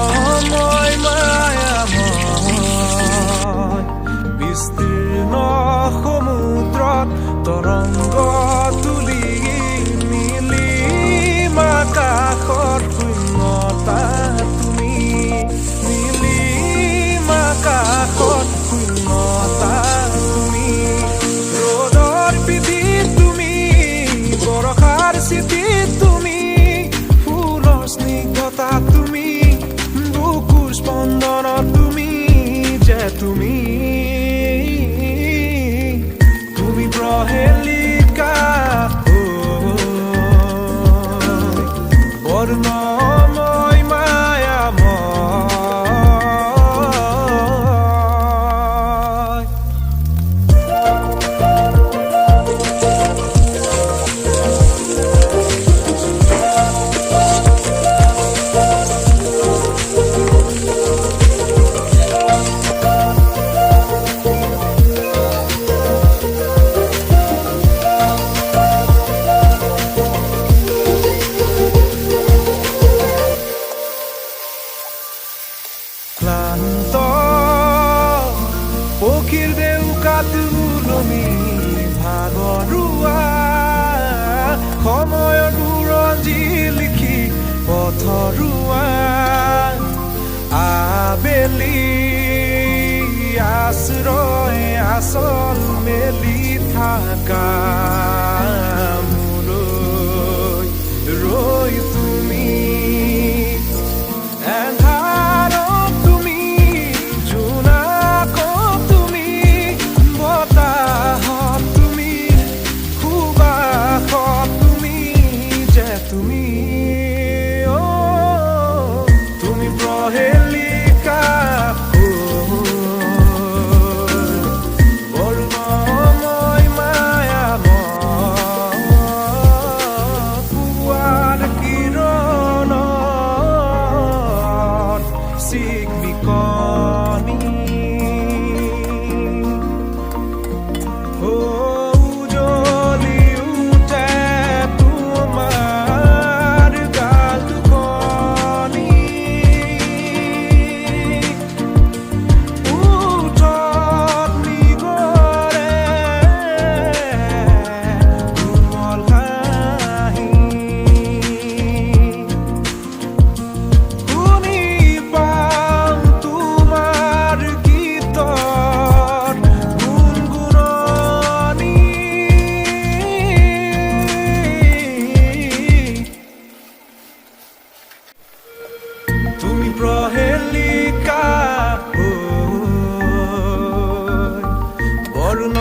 বৰ্ণময় মায়াময় বিস্তীৰ্ণ সমুদ্ৰত তৰংগ তুলি নীলিম আকাশত শূন্যতা তুমি নীলিম আকাশত শূন্যতা তুমি ৰ'দৰ পিঠিত তুমি বৰষাৰ চিঠিত তুমি ফুলৰ স্নিগ্ধতা তুমি বুকুৰ স্পন্দনত তুমি যে তুমি প্ৰহেলিকা বৰ্ণময় মায়াময় ক্লান্ত পক্ষীৰ ডেউকাত ওলমি ভাগৰুৱা সময়ৰ বুৰঞ্জী লিখি পথৰুৱা আবেলি আশ্ৰয় আচল মেলি থাকা মোলৈ ৰৈ তুমি তুমি তুমি প্ৰহেলিকা বৰ্ণময় মায়াময় পুৱাৰ কিৰণত চিকমিকনি তুমি প্ৰহেলিকা বৰ্ণ